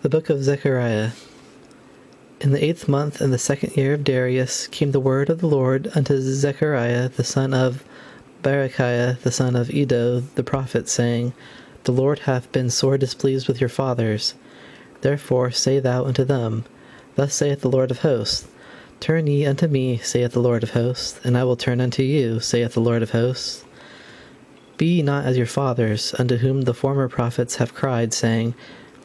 The Book of Zechariah. In the 8th month, in the 2nd year of Darius, came the word of the Lord unto Zechariah the son of Berechiah the son of Iddo the prophet, saying, The Lord hath been sore displeased with your fathers. Therefore say thou unto them, Thus saith the Lord of hosts, Turn ye unto me, saith the Lord of hosts, and I will turn unto you, saith the Lord of hosts. Be ye not as your fathers, unto whom the former prophets have cried, saying,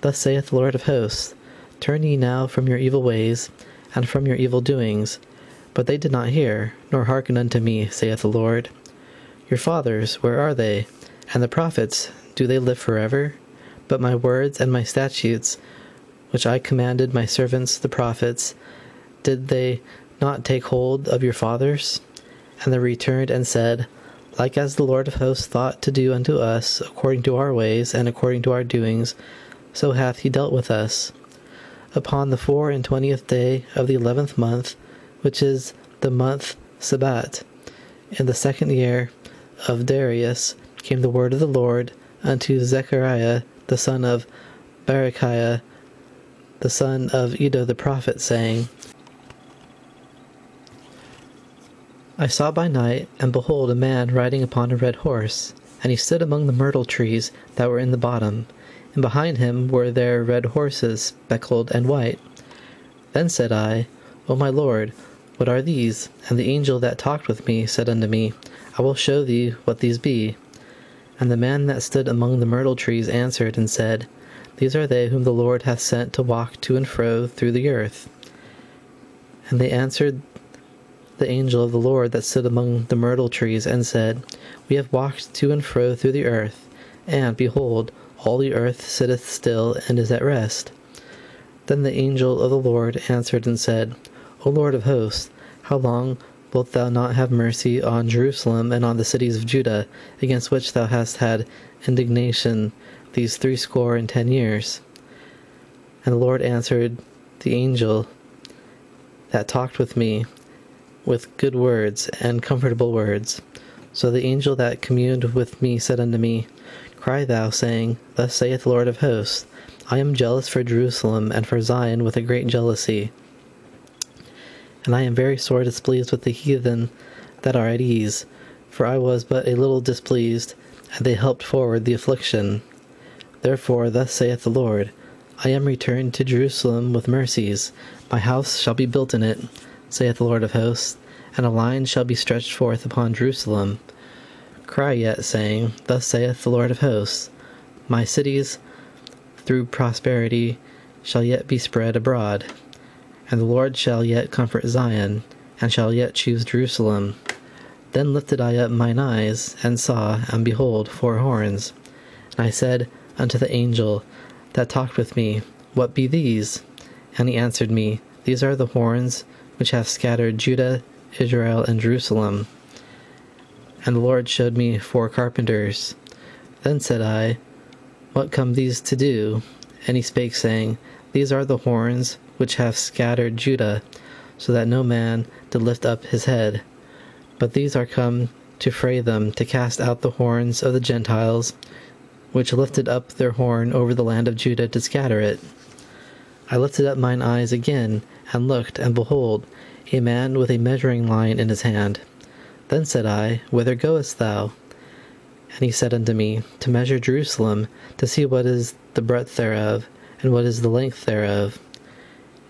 Thus saith the Lord of hosts, Turn ye now from your evil ways, and from your evil doings. But they did not hear, nor hearken unto me, saith the Lord. Your fathers, where are they? And the prophets, do they live forever? But my words and my statutes, which I commanded my servants the prophets, did they not take hold of your fathers? And they returned and said, Like as the Lord of hosts thought to do unto us, according to our ways and according to our doings, so hath he dealt with us. Upon the 24th day of the 11th month, which is the month Sabbat, in the 2nd year of Darius, came the word of the Lord unto Zechariah the son of Berechiah the son of Iddo the prophet, saying, I saw by night, and behold, a man riding upon a red horse, and he stood among the myrtle trees that were in the bottom, and behind him were there red horses, speckled and white. Then said I, O my Lord, what are these? And the angel that talked with me said unto me, I will show thee what these be. And the man that stood among the myrtle trees answered and said, These are they whom the Lord hath sent to walk to and fro through the earth. And they answered the angel of the Lord that stood among the myrtle trees, and said, We have walked to and fro through the earth, and, behold, all the earth sitteth still and is at rest. Then the angel of the Lord answered and said, O Lord of hosts, how long wilt thou not have mercy on Jerusalem and on the cities of Judah, against which thou hast had indignation these 70 years? And the Lord answered the angel that talked with me with good words and comfortable words. So the angel that communed with me said unto me, Cry thou, saying, Thus saith the Lord of hosts, I am jealous for Jerusalem and for Zion with a great jealousy. And I am very sore displeased with the heathen that are at ease, for I was but a little displeased, and they helped forward the affliction. Therefore thus saith the Lord, I am returned to Jerusalem with mercies, my house shall be built in it, saith the Lord of hosts, and a line shall be stretched forth upon Jerusalem. Cry yet, saying, Thus saith the Lord of hosts, My cities through prosperity shall yet be spread abroad, and the Lord shall yet comfort Zion, and shall yet choose Jerusalem. Then lifted I up mine eyes, and saw, and behold, 4 horns. And I said unto the angel that talked with me, What be these? And he answered me, These are the horns which have scattered Judah, Israel, and Jerusalem. And the Lord showed me 4 carpenters. Then said I, What come these to do? And he spake, saying, These are the horns which have scattered Judah, so that no man did lift up his head. But these are come to fray them, to cast out the horns of the Gentiles, which lifted up their horn over the land of Judah to scatter it. I lifted up mine eyes again, and looked, and behold, a man with a measuring line in his hand. Then said I, Whither goest thou? And he said unto me, To measure Jerusalem, to see what is the breadth thereof, and what is the length thereof.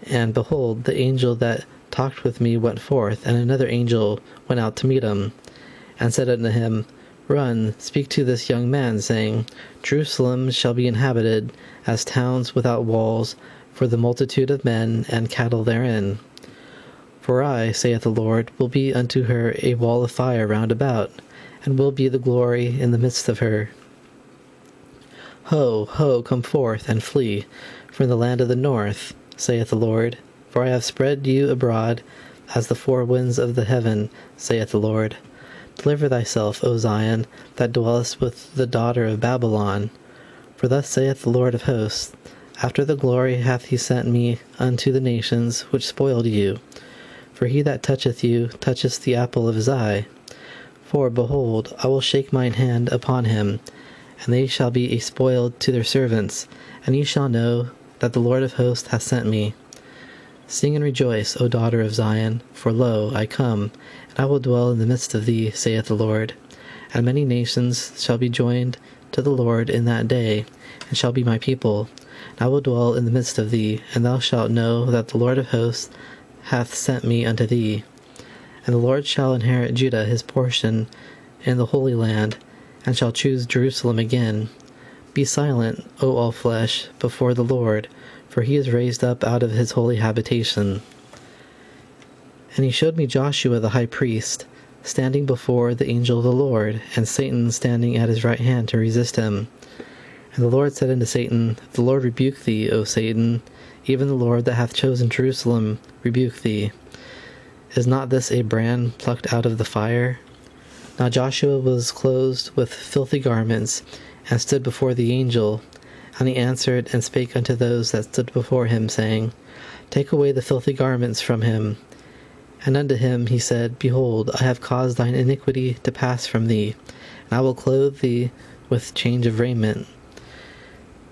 And behold, the angel that talked with me went forth, and another angel went out to meet him, and said unto him, Run, speak to this young man, saying, Jerusalem shall be inhabited as towns without walls, for the multitude of men and cattle therein. For I, saith the Lord, will be unto her a wall of fire round about, and will be the glory in the midst of her. Ho, ho, come forth, and flee from the land of the north, saith the Lord, for I have spread you abroad as the 4 winds of the heaven, saith the Lord. Deliver thyself, O Zion, that dwellest with the daughter of Babylon. For thus saith the Lord of hosts, After the glory hath he sent me unto the nations which spoiled you. For he that toucheth you toucheth the apple of his eye. For, behold, I will shake mine hand upon him, and they shall be a spoil to their servants, and ye shall know that the Lord of hosts hath sent me. Sing and rejoice, O daughter of Zion, for lo, I come, and I will dwell in the midst of thee, saith the Lord. And many nations shall be joined to the Lord in that day, and shall be my people. And I will dwell in the midst of thee, and thou shalt know that the Lord of hosts hath sent me unto thee. And the Lord shall inherit Judah his portion in the Holy Land, and shall choose Jerusalem again. Be silent, O all flesh, before the Lord, for he is raised up out of his holy habitation. And he showed me Joshua the high priest, standing before the angel of the Lord, and Satan standing at his right hand to resist him. And the Lord said unto Satan, The Lord rebuke thee, O Satan, even the Lord that hath chosen Jerusalem rebuke thee. Is not this a brand plucked out of the fire? Now Joshua was clothed with filthy garments, and stood before the angel. And he answered and spake unto those that stood before him, saying, Take away the filthy garments from him. And unto him he said, Behold, I have caused thine iniquity to pass from thee, and I will clothe thee with change of raiment.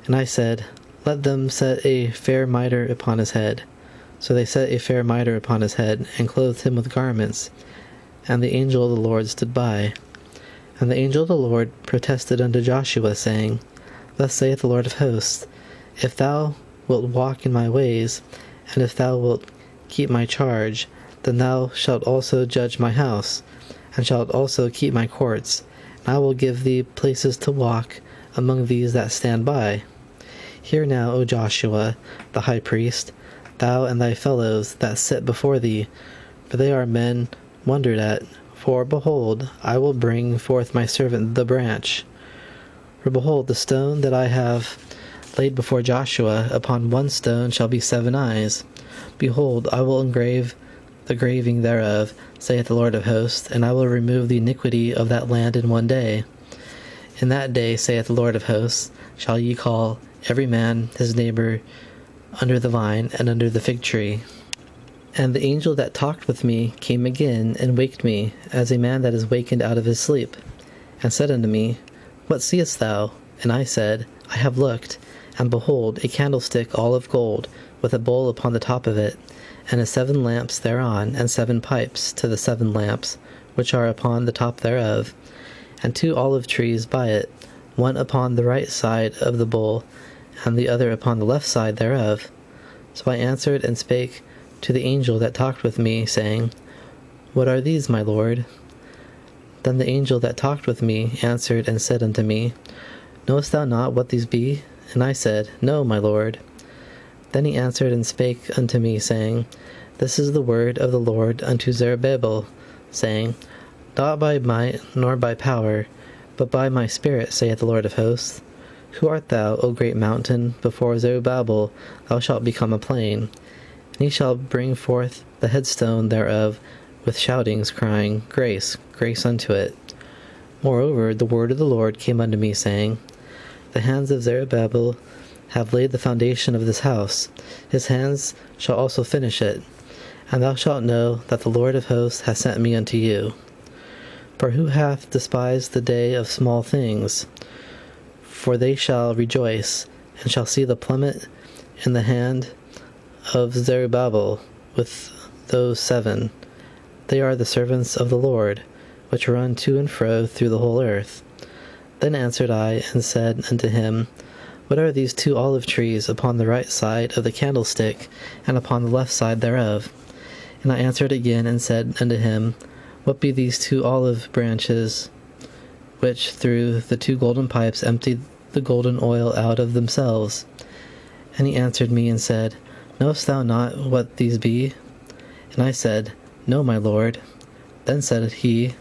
And I said, Let them set a fair mitre upon his head. So they set a fair mitre upon his head, and clothed him with garments. And the angel of the Lord stood by. And the angel of the Lord protested unto Joshua, saying, Thus saith the Lord of hosts, If thou wilt walk in my ways, and if thou wilt keep my charge, then thou shalt also judge my house, and shalt also keep my courts, and I will give thee places to walk among these that stand by. Hear now, O Joshua, the high priest, thou and thy fellows that sit before thee, for they are men wondered at. For, behold, I will bring forth my servant the branch. For, behold, the stone that I have laid before Joshua, upon one stone shall be 7 eyes. Behold, I will engrave the graving thereof, saith the Lord of hosts, and I will remove the iniquity of that land in one day. In that day, saith the Lord of hosts, shall ye call every man his neighbor under the vine and under the fig tree. And the angel that talked with me came again, and waked me, as a man that is wakened out of his sleep, and said unto me, What seest thou? And I said, I have looked, and behold, a candlestick all of gold, with a bowl upon the top of it, and 7 lamps thereon, and 7 pipes to the 7 lamps, which are upon the top thereof, and 2 olive trees by it, one upon the right side of the bowl, and the other upon the left side thereof. So I answered and spake to the angel that talked with me, saying, What are these, my Lord? Then the angel that talked with me answered and said unto me, Knowest thou not what these be? And I said, No, my Lord. Then he answered and spake unto me, saying, This is the word of the Lord unto Zerubbabel, saying, Not by might nor by power, but by my spirit, saith the Lord of hosts. Who art thou, O great mountain? Before Zerubbabel thou shalt become a plain. And he shall bring forth the headstone thereof with shoutings, crying, Grace, grace unto it. Moreover, the word of the Lord came unto me, saying, The hands of Zerubbabel have laid the foundation of this house. His hands shall also finish it. And thou shalt know that the Lord of hosts hath sent me unto you. For who hath despised the day of small things? For they shall rejoice, and shall see the plummet in the hand of Zerubbabel with those 7. They are the servants of the Lord, which run to and fro through the whole earth. Then answered I, and said unto him, What are these 2 olive trees upon the right side of the candlestick, and upon the left side thereof? And I answered again, and said unto him, What be these 2 olive branches, which through the 2 golden pipes emptied the golden oil out of themselves? And he answered me, and said, Knowest thou not what these be? And I said, No, my Lord. Then said he,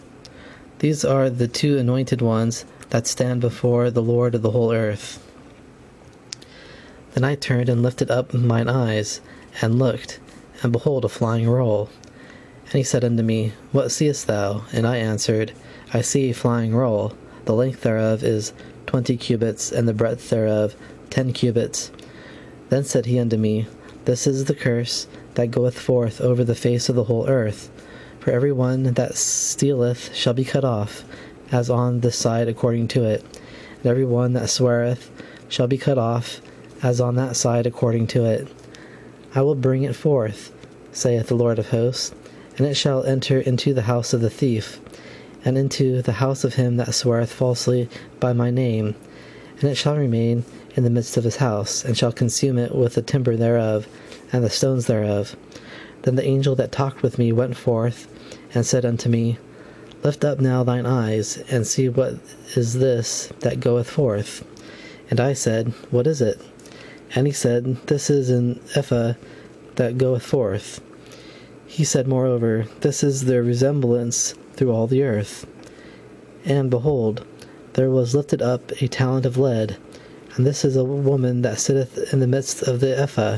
These are the 2 anointed ones that stand before the Lord of the whole earth. Then I turned and lifted up mine eyes, and looked, and behold a flying roll. And he said unto me, What seest thou? And I answered, I see a flying roll. The length thereof is 20 cubits, and the breadth thereof 10 cubits. Then said he unto me, This is the curse that goeth forth over the face of the whole earth. For every one that stealeth shall be cut off, as on this side according to it. And every one that sweareth shall be cut off, as on that side according to it. I will bring it forth, saith the Lord of hosts, and it shall enter into the house of the thief, and into the house of him that sweareth falsely by my name, and it shall remain in the midst of his house, and shall consume it with the timber thereof, and the stones thereof. Then the angel that talked with me went forth, and said unto me, Lift up now thine eyes, and see what is this that goeth forth. And I said, What is it? And he said, This is an ephah that goeth forth. He said moreover, This is their resemblance through all the earth. And behold, there was lifted up a talent of lead, and this is a woman that sitteth in the midst of the ephah.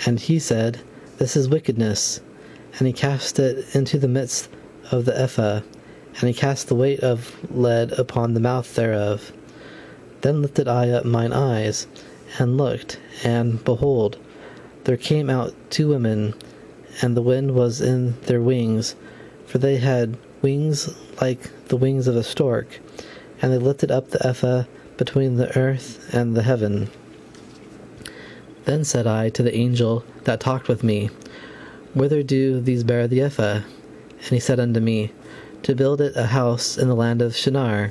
And he said, This is wickedness. And he cast it into the midst of the ephah, and he cast the weight of lead upon the mouth thereof. Then lifted I up mine eyes, and looked, and behold, there came out 2 women, and the wind was in their wings, for they had wings like the wings of a stork, and they lifted up the ephah between the earth and the heaven. Then said I to the angel that talked with me, Whither do these bear the ephah? And he said unto me, To build it a house in the land of Shinar,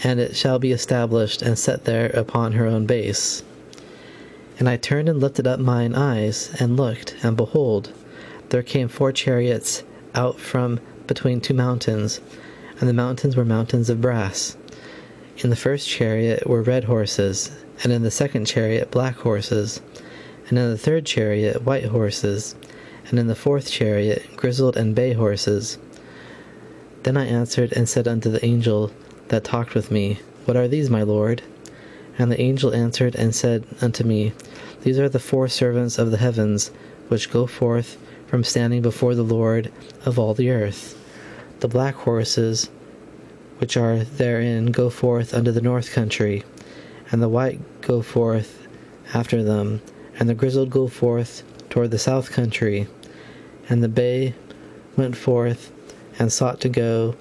and it shall be established and set there upon her own base. And I turned and lifted up mine eyes, and looked, and behold, there came 4 chariots out from between 2 mountains, and the mountains were mountains of brass. In the first chariot were red horses, and in the second chariot black horses, and in the third chariot white horses, and in the fourth chariot grizzled and bay horses. Then I answered and said unto the angel that talked with me, What are these, my Lord? And the angel answered and said unto me, These are the 4 servants of the heavens, which go forth from standing before the Lord of all the earth. The black horses which are therein go forth unto the north country, and the white go forth after them, and the grizzled go forth toward the south country. And the bay went forth and sought to go,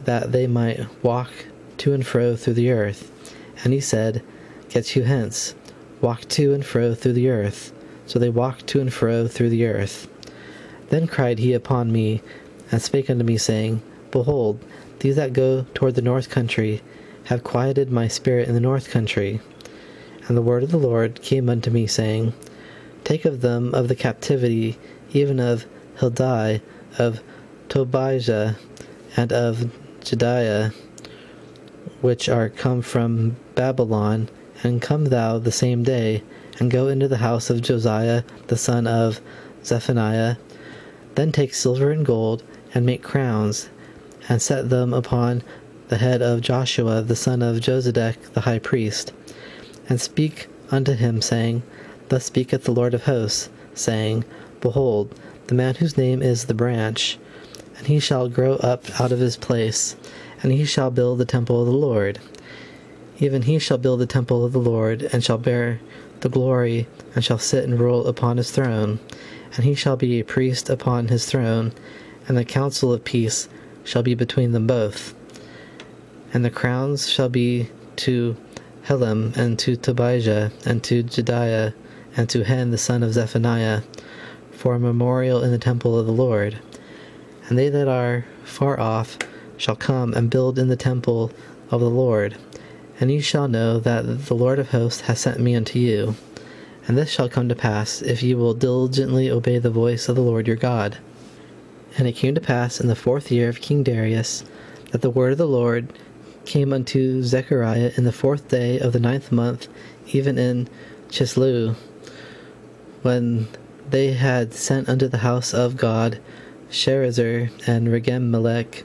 that they might walk to and fro through the earth. And he said, Get you hence, walk to and fro through the earth. So they walked to and fro through the earth. Then cried he upon me, and spake unto me, saying, Behold, these that go toward the north country have quieted my spirit in the north country. And the word of the Lord came unto me, saying, Take of them of the captivity, even of Hildai, of Tobijah, and of Jediah, which are come from Babylon, and come thou the same day, and go into the house of Josiah the son of Zephaniah. Then take silver and gold, and make crowns, and set them upon the head of Joshua the son of Josedech the high priest, and speak unto him, saying, Thus speaketh the Lord of hosts, saying, Behold, the man whose name is the branch, and he shall grow up out of his place, and he shall build the temple of the Lord. Even he shall build the temple of the Lord, and shall bear the glory, and shall sit and rule upon his throne. And he shall be a priest upon his throne, and the council of peace shall be between them both. And the crowns shall be to Helem, and to Tobijah, and to Jediah, and to Hen the son of Zephaniah, for a memorial in the temple of the Lord. And they that are far off shall come and build in the temple of the Lord. And ye shall know that the Lord of hosts hath sent me unto you. And this shall come to pass, if ye will diligently obey the voice of the Lord your God. And it came to pass in the 4th year of King Darius, that the word of the Lord came unto Zechariah in the 4th day of the 9th month, even in Chislew, when they had sent unto the house of God Sherezer and Regem-melech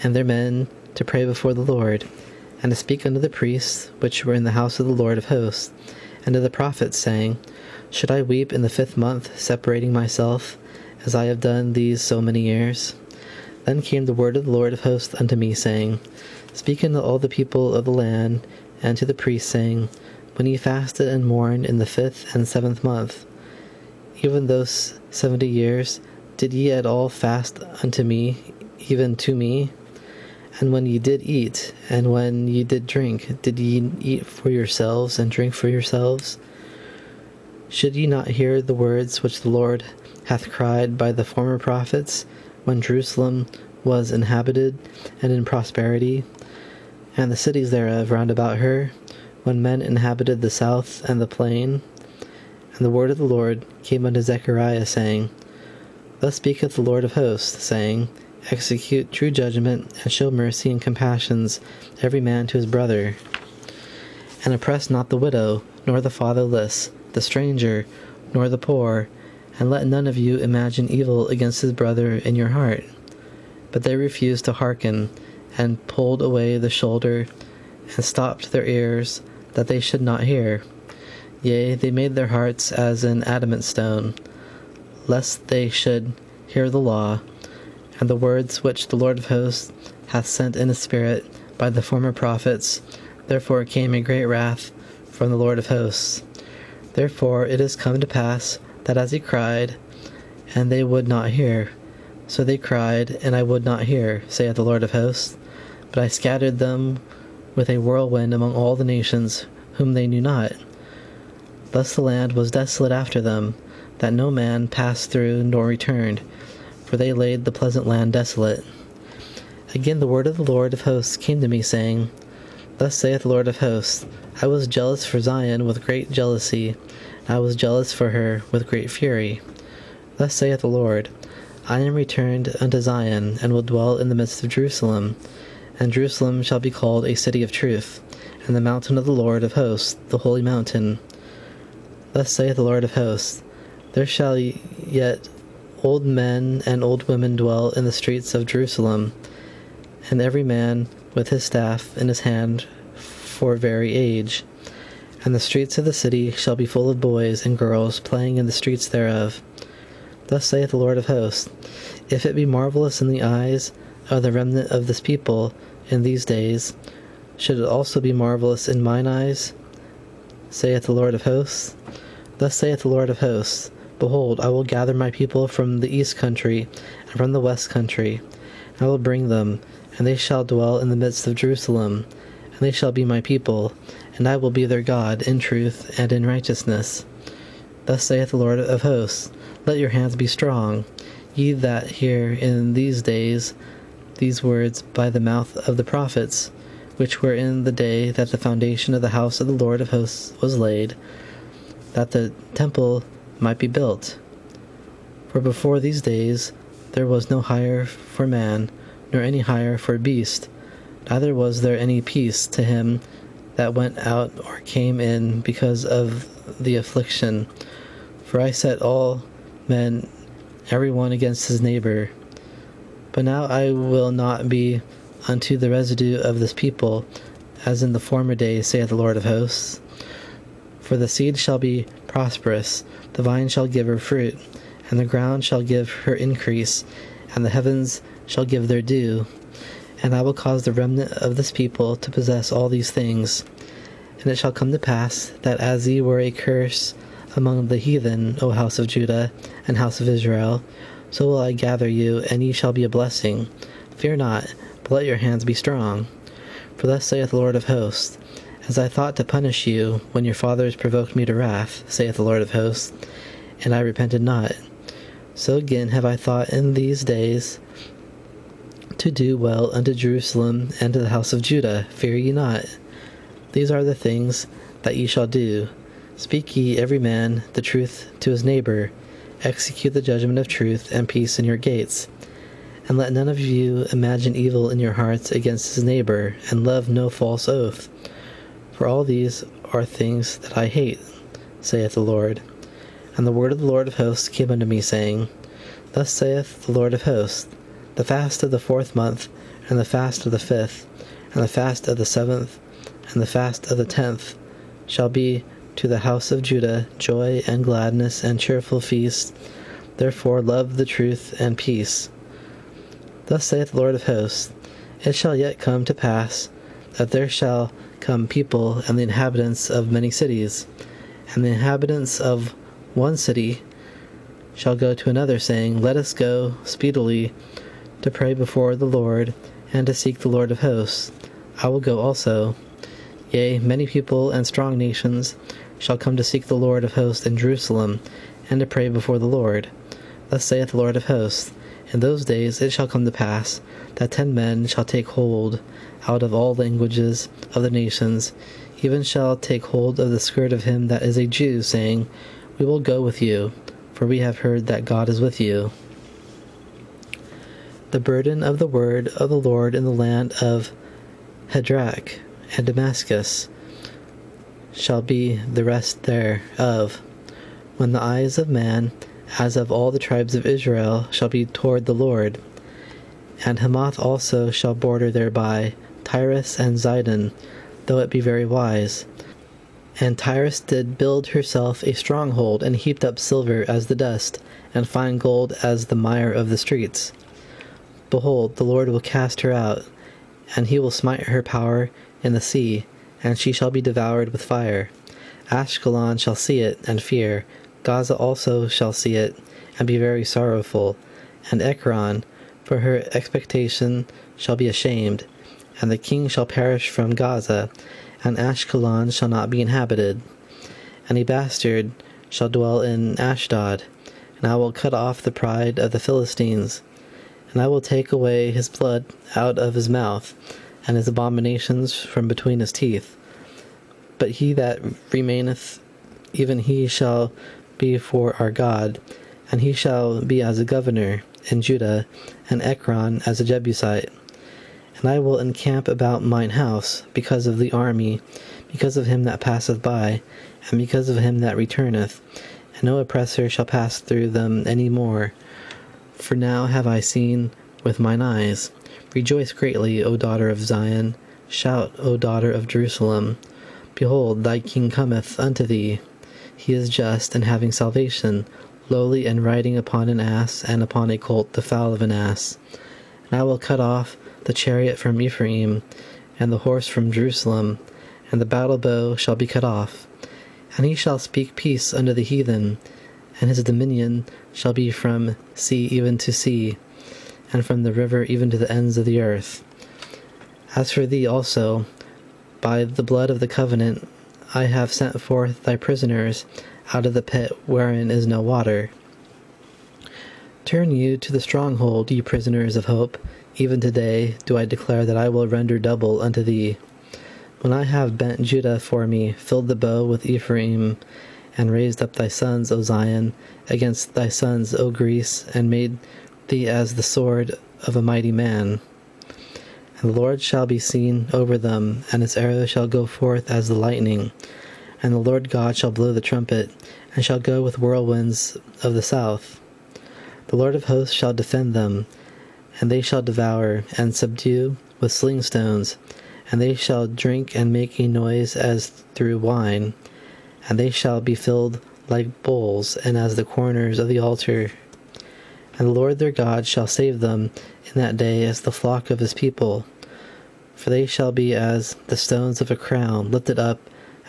and their men to pray before the Lord, and to speak unto the priests which were in the house of the Lord of hosts, and to the prophets, saying, Should I weep in the 5th month, separating myself, as I have done these so many years? Then came the word of the Lord of hosts unto me, saying, Speak unto all the people of the land, and to the priests, saying, When ye fasted and mourned in the 5th and 7th month, even those 70 years, did ye at all fast unto me, even to me? And when ye did eat, and when ye did drink, did ye eat for yourselves and drink for yourselves? Should ye not hear the words which the Lord hath cried by the former prophets, when Jerusalem was inhabited and in prosperity, and the cities thereof round about her, when men inhabited the south and the plain? And the word of the Lord came unto Zechariah, saying, Thus speaketh the Lord of hosts, saying, Execute true judgment, and show mercy and compassions every man to his brother. And oppress not the widow, nor the fatherless, the stranger, nor the poor, and let none of you imagine evil against his brother in your heart. But they refused to hearken, and pulled away the shoulder, and stopped their ears, that they should not hear. Yea, they made their hearts as an adamant stone, lest they should hear the law, and the words which the Lord of hosts hath sent in his spirit by the former prophets. Therefore came a great wrath from the Lord of hosts. Therefore it is come to pass, that as he cried, and they would not hear, so they cried, and I would not hear, saith the Lord of hosts. But I scattered them with a whirlwind among all the nations, whom they knew not. Thus the land was desolate after them, that no man passed through nor returned, for they laid the pleasant land desolate. Again the word of the Lord of hosts came to me, saying, Thus saith the Lord of hosts, I was jealous for Zion with great jealousy, I was jealous for her with great fury. Thus saith the Lord, I am returned unto Zion, and will dwell in the midst of Jerusalem. And Jerusalem shall be called a city of truth, and the mountain of the Lord of hosts, the holy mountain. Thus saith the Lord of hosts, There shall yet old men and old women dwell in the streets of Jerusalem, and every man with his staff in his hand for very age. And the streets of the city shall be full of boys and girls playing in the streets thereof. Thus saith the Lord of hosts, If it be marvelous in the eyes of the remnant of this people in these days, should it also be marvelous in mine eyes, saith the Lord of hosts? Thus saith the Lord of hosts, Behold, I will gather my people from the east country and from the west country. I will bring them, and they shall dwell in the midst of Jerusalem, and they shall be my people, and I will be their God in truth and in righteousness. Thus saith the Lord of hosts, Let your hands be strong, ye that hear in these days these words by the mouth of the prophets, which were in the day that the foundation of the house of the Lord of hosts was laid, that the temple might be built. For before these days there was no hire for man, nor any hire for beast, neither was there any peace to him that went out or came in because of the affliction. For I set all men, every one against his neighbor. But now I will not be unto the residue of this people, as in the former days, saith the Lord of hosts. For the seed shall be prosperous, the vine shall give her fruit, and the ground shall give her increase, and the heavens shall give their dew. And I will cause the remnant of this people to possess all these things. And it shall come to pass, that as ye were a curse among the heathen, O house of Judah and house of Israel, so will I gather you, and ye shall be a blessing. Fear not, but let your hands be strong. For thus saith the Lord of hosts, As I thought to punish you when your fathers provoked me to wrath, saith the Lord of hosts, and I repented not, so again have I thought in these days to do well unto Jerusalem and to the house of Judah. Fear ye not. These are the things that ye shall do. Speak ye every man the truth to his neighbor. Execute the judgment of truth and peace in your gates. And let none of you imagine evil in your hearts against his neighbor, and love no false oath. For all these are things that I hate, saith the Lord. And the word of the Lord of hosts came unto me, saying, Thus saith the Lord of hosts, The fast of the 4th month, and the fast of the 5th, and the fast of the 7th, and the fast of the 10th, shall be to the house of Judah joy and gladness and cheerful feast. Therefore love the truth and peace. Thus saith the Lord of hosts, It shall yet come to pass, that there shall come people and the inhabitants of many cities, and the inhabitants of one city shall go to another, saying, Let us go speedily to pray before the Lord, and to seek the Lord of hosts. I will go also. Yea, many people and strong nations shall come to seek the Lord of hosts in Jerusalem, and to pray before the Lord. Thus saith the Lord of hosts, In those days it shall come to pass, that 10 men shall take hold out of all languages of the nations, even shall take hold of the skirt of him that is a Jew, saying, We will go with you, for we have heard that God is with you. The burden of the word of the Lord in the land of Hadrach and Damascus shall be the rest thereof, when the eyes of man, as of all the tribes of Israel, shall be toward the Lord. And Hamath also shall border thereby, Tyrus and Zidon, though it be very wise. And Tyrus did build herself a stronghold, and heaped up silver as the dust, and fine gold as the mire of the streets. Behold, the Lord will cast her out, and he will smite her power in the sea, and she shall be devoured with fire. Ashkelon shall see it, and fear. Gaza also shall see it, and be very sorrowful. And Ekron, for her expectation, shall be ashamed. And the king shall perish from Gaza, and Ashkelon shall not be inhabited. And a bastard shall dwell in Ashdod, and I will cut off the pride of the Philistines. And I will take away his blood out of his mouth, and his abominations from between his teeth. But he that remaineth, even he shall be for our God, and he shall be as a governor in Judah, and Ekron as a Jebusite. And I will encamp about mine house, because of the army, because of him that passeth by, and because of him that returneth, and no oppressor shall pass through them any more. For now have I seen with mine eyes. Rejoice greatly, O daughter of Zion. Shout, O daughter of Jerusalem. Behold, thy king cometh unto thee. He is just, and having salvation, lowly, and riding upon an ass, and upon a colt the foal of an ass. And I will cut off the chariot from Ephraim, and the horse from Jerusalem, and the battle bow shall be cut off. And he shall speak peace unto the heathen, and his dominion shall be from sea even to sea, and from the river even to the ends of the earth. As for thee also, by the blood of the covenant, I have sent forth thy prisoners out of the pit wherein is no water. Turn you to the stronghold, ye prisoners of hope. Even today do I declare that I will render double unto thee. When I have bent Judah for me, filled the bow with Ephraim, and raised up thy sons, O Zion, against thy sons, O Greece, and made thee as the sword of a mighty man. And the Lord shall be seen over them, and his arrow shall go forth as the lightning. And the Lord God shall blow the trumpet, and shall go with whirlwinds of the south. The Lord of hosts shall defend them, and they shall devour and subdue with sling stones, and they shall drink and make a noise as through wine, and they shall be filled like bowls, and as the corners of the altar. And the Lord their God shall save them in that day as the flock of his people. For they shall be as the stones of a crown, lifted up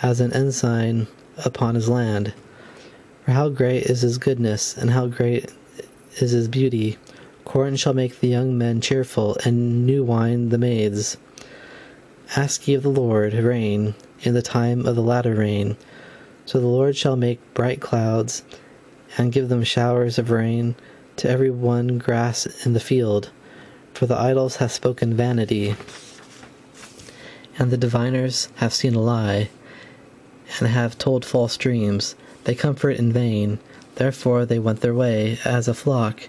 as an ensign upon his land. For how great is his goodness, and how great is his beauty! Corn shall make the young men cheerful, and new wine the maids. Ask ye of the Lord rain in the time of the latter rain. So the Lord shall make bright clouds, and give them showers of rain to every one grass in the field. For the idols have spoken vanity, and the diviners have seen a lie, and have told false dreams. They comfort in vain, therefore they went their way as a flock.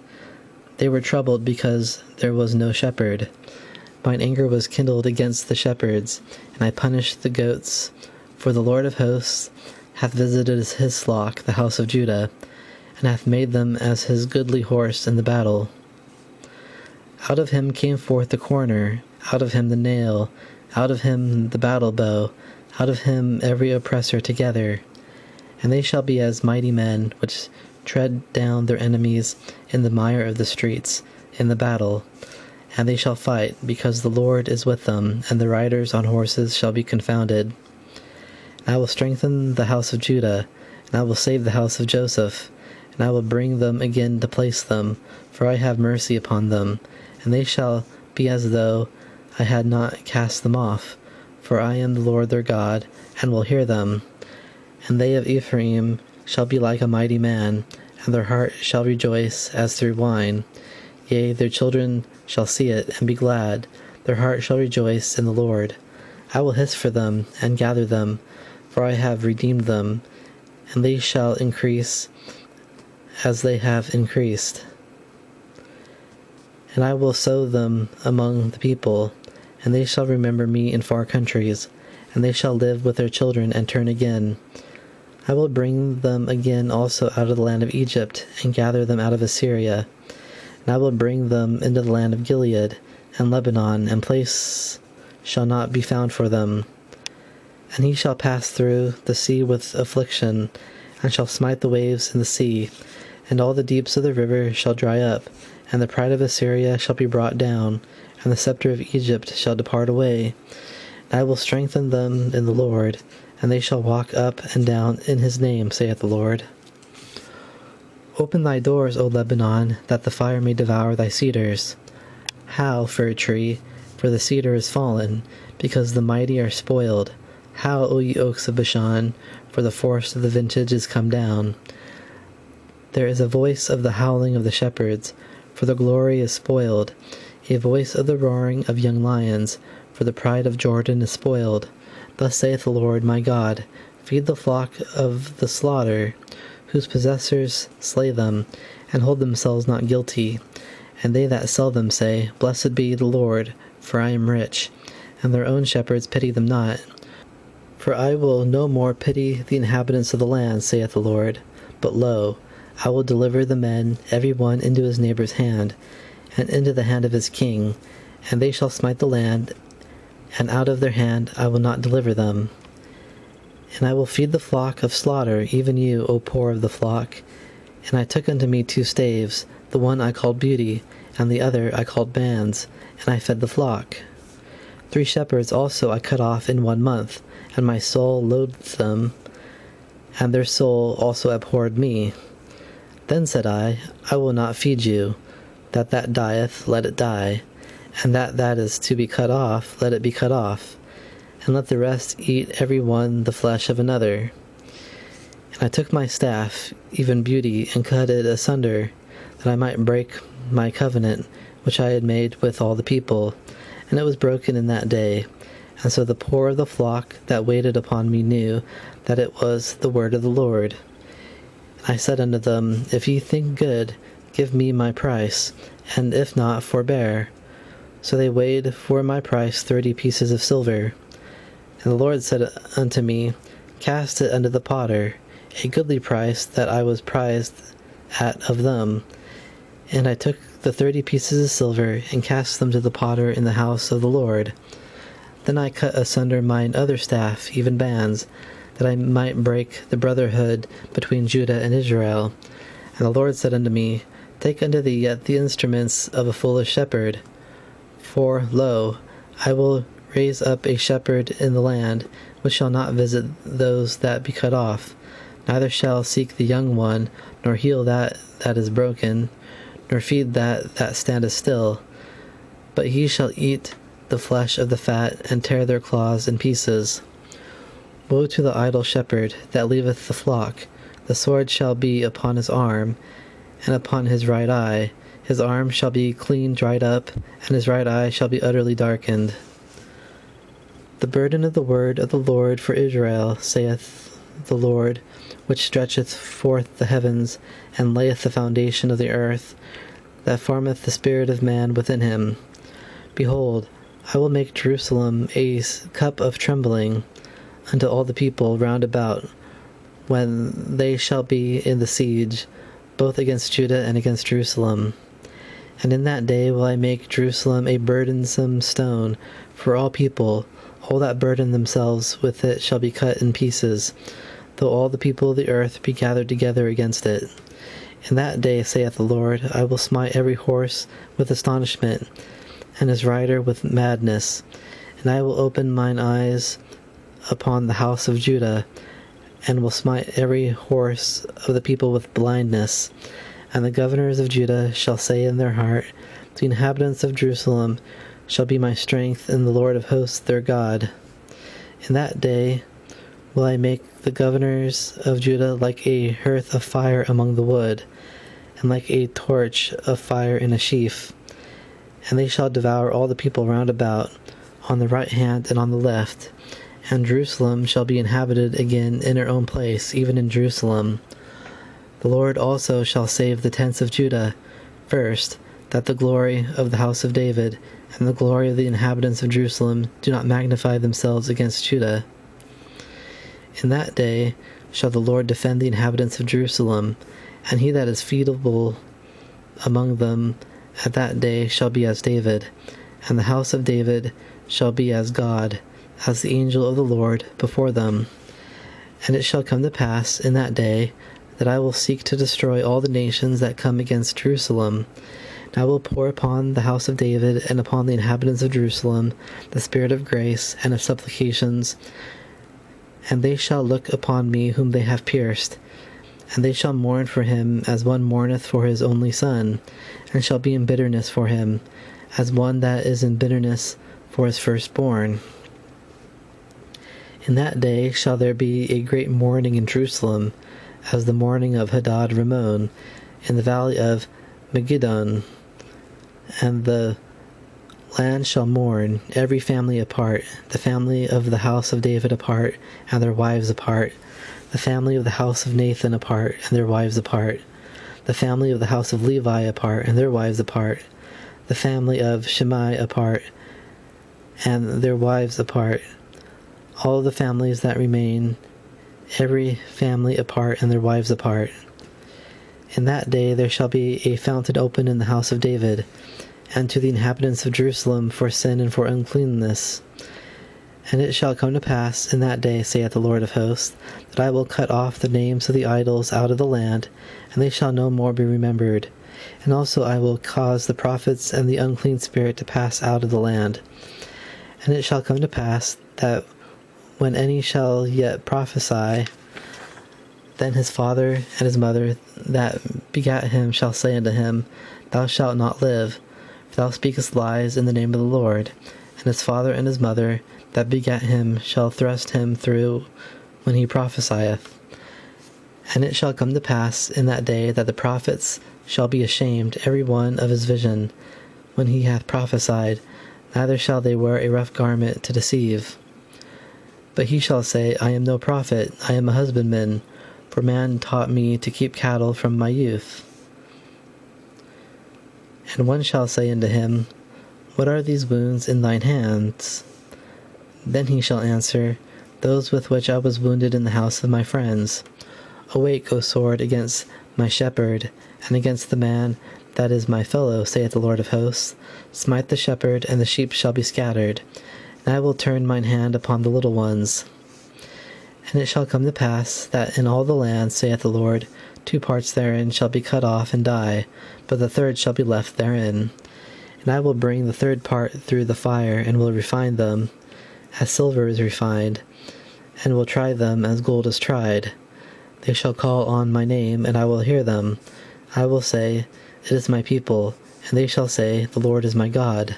They were troubled because there was no shepherd. Mine anger was kindled against the shepherds, and I punished the goats. For the Lord of hosts hath visited his flock, the house of Judah, and hath made them as his goodly horse in the battle. Out of him came forth the corner, out of him the nail, out of him the battle bow, out of him every oppressor together. And they shall be as mighty men, which tread down their enemies in the mire of the streets, in the battle. And they shall fight, because the Lord is with them, and the riders on horses shall be confounded. And I will strengthen the house of Judah, and I will save the house of Joseph, and I will bring them again to place them, for I have mercy upon them, and they shall be as though I had not cast them off, for I am the Lord their God, and will hear them. And they of Ephraim shall be like a mighty man, and their heart shall rejoice as through wine. Yea, their children shall see it, and be glad. Their heart shall rejoice in the Lord. I will hiss for them, and gather them, for I have redeemed them, and they shall increase as they have increased. And I will sow them among the people, and they shall remember me in far countries, and they shall live with their children and turn again. I will bring them again also out of the land of Egypt, and gather them out of Assyria. And I will bring them into the land of Gilead and Lebanon, and place shall not be found for them. And he shall pass through the sea with affliction, and shall smite the waves in the sea, and all the deeps of the river shall dry up, and the pride of Assyria shall be brought down, and the scepter of Egypt shall depart away. And I will strengthen them in the Lord, and they shall walk up and down in his name, saith the Lord. Open thy doors, O Lebanon, that the fire may devour thy cedars. Howl, fir tree, for the cedar is fallen, because the mighty are spoiled. Howl, O ye oaks of Bashan, for the forest of the vintage is come down. There is a voice of the howling of the shepherds, for the glory is spoiled, a voice of the roaring of young lions, for the pride of Jordan is spoiled. Thus saith the Lord my God, feed the flock of the slaughter, whose possessors slay them, and hold themselves not guilty. And they that sell them say, Blessed be the Lord, for I am rich. And their own shepherds pity them not. For I will no more pity the inhabitants of the land, saith the Lord. But lo, I will deliver the men, every one into his neighbour's hand, and into the hand of his king, and they shall smite the land, and out of their hand I will not deliver them. And I will feed the flock of slaughter, even you, O poor of the flock. And I took unto me 2 staves, the one I called Beauty, and the other I called Bands, and I fed the flock. 3 shepherds also I cut off in 1 month, and my soul loathed them, and their soul also abhorred me. Then said I will not feed you. That dieth, let it die, and that is to be cut off, let it be cut off, and let the rest eat every one the flesh of another. And I took my staff, even Beauty, and cut it asunder, that I might break my covenant, which I had made with all the people. And it was broken in that day. And so the poor of the flock that waited upon me knew that it was the word of the Lord. I said unto them, If ye think good, give me my price, and if not, forbear. So they weighed for my price 30 pieces of silver. And the Lord said unto me, Cast it unto the potter, a goodly price that I was prized at of them. And I took the 30 pieces of silver, and cast them to the potter in the house of the Lord. Then I cut asunder mine other staff, even Bands, that I might break the brotherhood between Judah and Israel. And the Lord said unto me, Take unto thee yet the instruments of a foolish shepherd. For, lo, I will raise up a shepherd in the land, which shall not visit those that be cut off, neither shall seek the young one, nor heal that is broken, nor feed that standeth still. But he shall eat the flesh of the fat, and tear their claws in pieces. Woe to the idle shepherd that leaveth the flock! The sword shall be upon his arm, and upon his right eye. His arm shall be clean dried up, and his right eye shall be utterly darkened. The burden of the word of the Lord for Israel, saith the Lord, which stretcheth forth the heavens, and layeth the foundation of the earth, that formeth the spirit of man within him. Behold, I will make Jerusalem a cup of trembling unto all the people round about, when they shall be in the siege, both against Judah and against Jerusalem. And in that day will I make Jerusalem a burdensome stone for all people. All that burden themselves with it shall be cut in pieces, though all the people of the earth be gathered together against it. In that day, saith the Lord, I will smite every horse with astonishment, and his rider with madness. And I will open mine eyes upon the house of Judah, and will smite every horse of the people with blindness. And the governors of Judah shall say in their heart, the inhabitants of Jerusalem shall be my strength in the Lord of hosts their God. In that day will I make the governors of Judah like a hearth of fire among the wood, and like a torch of fire in a sheaf. And they shall devour all the people round about, on the right hand and on the left. And Jerusalem shall be inhabited again in her own place, even in Jerusalem. The Lord also shall save the tents of Judah, first, that the glory of the house of David and the glory of the inhabitants of Jerusalem do not magnify themselves against Judah. In that day shall the Lord defend the inhabitants of Jerusalem, and he that is feeble among them at that day shall be as David, and the house of David shall be as God, as the angel of the Lord before them. And it shall come to pass in that day that I will seek to destroy all the nations that come against Jerusalem. And I will pour upon the house of David and upon the inhabitants of Jerusalem the spirit of grace and of supplications, and they shall look upon me whom they have pierced, and they shall mourn for him as one mourneth for his only son, and shall be in bitterness for him, as one that is in bitterness for his firstborn. In that day shall there be a great mourning in Jerusalem, as the mourning of Hadad Rimmon in the valley of Megiddon, and the land shall mourn, every family apart, the family of the house of David apart, and their wives apart, the family of the house of Nathan apart, and their wives apart, the family of the house of Levi apart, and their wives apart, the family of Shimei apart, and their wives apart, all the families that remain, every family apart, and their wives apart. In that day there shall be a fountain open in the house of David, and to the inhabitants of Jerusalem for sin and for uncleanness. And it shall come to pass in that day, saith the Lord of hosts, that I will cut off the names of the idols out of the land, and they shall no more be remembered. And also I will cause the prophets and the unclean spirit to pass out of the land. And it shall come to pass that when any shall yet prophesy, then his father and his mother that begat him shall say unto him, Thou shalt not live, for thou speakest lies in the name of the Lord. And his father and his mother that begat him shall thrust him through when he prophesieth. And it shall come to pass in that day that the prophets shall be ashamed every one of his vision when he hath prophesied, neither shall they wear a rough garment to deceive. But he shall say, I am no prophet, I am a husbandman, for man taught me to keep cattle from my youth. And one shall say unto him, What are these wounds in thine hands? Then he shall answer, Those with which I was wounded in the house of my friends. Awake, O sword, against my shepherd, and against the man that is my fellow, saith the Lord of hosts. Smite the shepherd, and the sheep shall be scattered, and I will turn mine hand upon the little ones. And it shall come to pass that in all the land, saith the Lord, 2 parts therein shall be cut off and die, but the third shall be left therein. And I will bring the third part through the fire, and will refine them, as silver is refined, and will try them as gold is tried. They shall call on my name, and I will hear them. I will say, It is my people, and they shall say, The Lord is my God.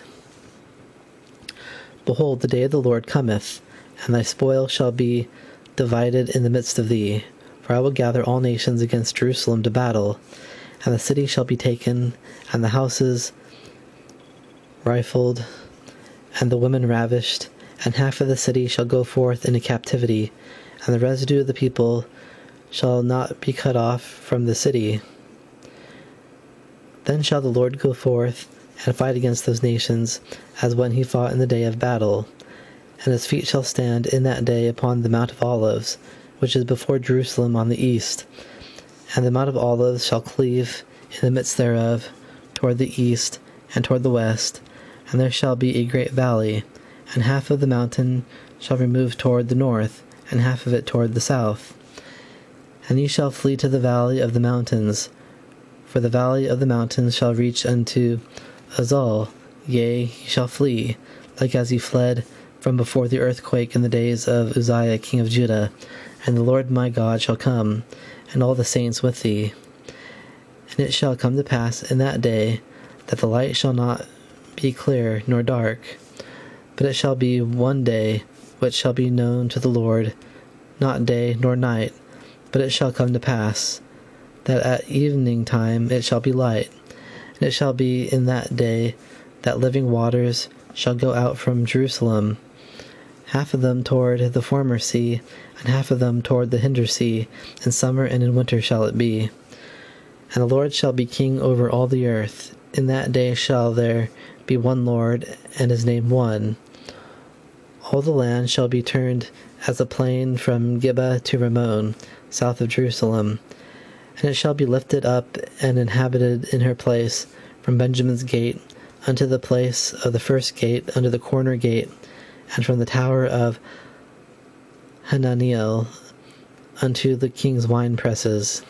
Behold, the day of the Lord cometh, and thy spoil shall be divided in the midst of thee. For I will gather all nations against Jerusalem to battle, and the city shall be taken, and the houses rifled, and the women ravished, and half of the city shall go forth into captivity, and the residue of the people shall not be cut off from the city. Then shall the Lord go forth and fight against those nations, as when he fought in the day of battle. And his feet shall stand in that day upon the Mount of Olives, which is before Jerusalem on the east. And the Mount of Olives shall cleave in the midst thereof, toward the east and toward the west, and there shall be a great valley, and half of the mountain shall remove toward the north, and half of it toward the south. And ye shall flee to the valley of the mountains, for the valley of the mountains shall reach unto Azal, yea, ye shall flee, like as ye fled from before the earthquake in the days of Uzziah king of Judah. And the Lord my God shall come, and all the saints with thee. And And it shall come to pass in that day that the light shall not be clear nor dark, but it shall be one day which shall be known to the Lord, not day nor night. But it shall come to pass that at evening time it shall be light. And it shall be in that day that living waters shall go out from Jerusalem, half of them toward the former sea, and half of them toward the hinder sea. In summer and in winter shall it be. And the Lord shall be king over all the earth. In that day shall there be one Lord, and his name one. All the land shall be turned as a plain from Gibeah to Ramon, south of Jerusalem. And it shall be lifted up and inhabited in her place, from Benjamin's gate unto the place of the first gate, unto the corner gate, and from the tower of Hananiel unto the king's wine presses.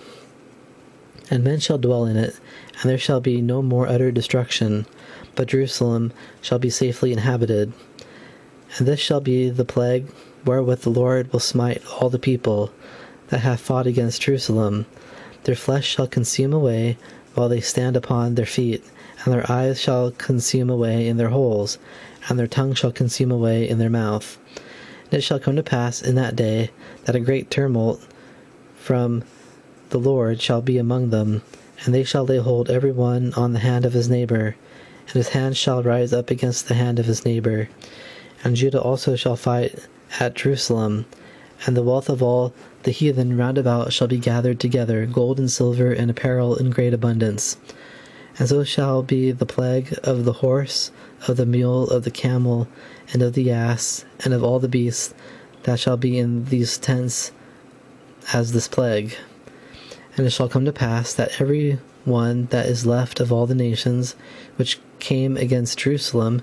And men shall dwell in it, and there shall be no more utter destruction, but Jerusalem shall be safely inhabited. And this shall be the plague wherewith the Lord will smite all the people that have fought against Jerusalem. Their flesh shall consume away while they stand upon their feet, and their eyes shall consume away in their holes, and their tongue shall consume away in their mouth. And it shall come to pass in that day that a great tumult from the Lord shall be among them, and they shall lay hold every one on the hand of his neighbor, and his hand shall rise up against the hand of his neighbor. And Judah also shall fight at Jerusalem, and the wealth of all the heathen round about shall be gathered together, gold and silver and apparel in great abundance. And so shall be the plague of the horse, of the mule, of the camel, and of the ass, and of all the beasts that shall be in these tents as this plague. And it shall come to pass that every one that is left of all the nations which came against Jerusalem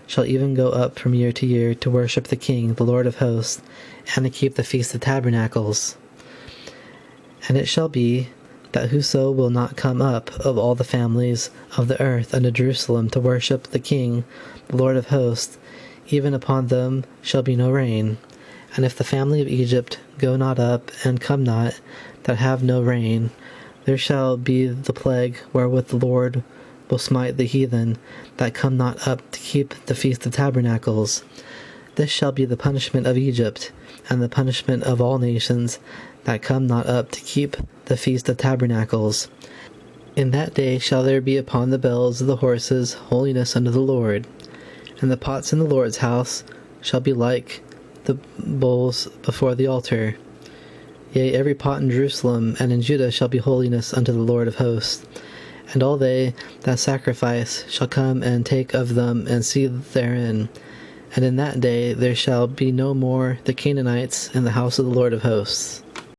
shall even go up from year to year to worship the King, the Lord of hosts, and to keep the Feast of Tabernacles. And it shall be that whoso will not come up of all the families of the earth unto Jerusalem to worship the King, the Lord of hosts, even upon them shall be no rain. And if the family of Egypt go not up and come not, that have no rain, there shall be the plague wherewith the Lord will smite the heathen that come not up to keep the Feast of Tabernacles. This shall be the punishment of Egypt, and the punishment of all nations that come not up to keep the Feast of Tabernacles. In that day shall there be upon the bells of the horses holiness unto the Lord, and the pots in the Lord's house shall be like the bowls before the altar. Yea, every pot in Jerusalem and in Judah shall be holiness unto the Lord of hosts. And all they that sacrifice shall come and take of them and see therein. And in that day there shall be no more the Canaanites in the house of the Lord of hosts.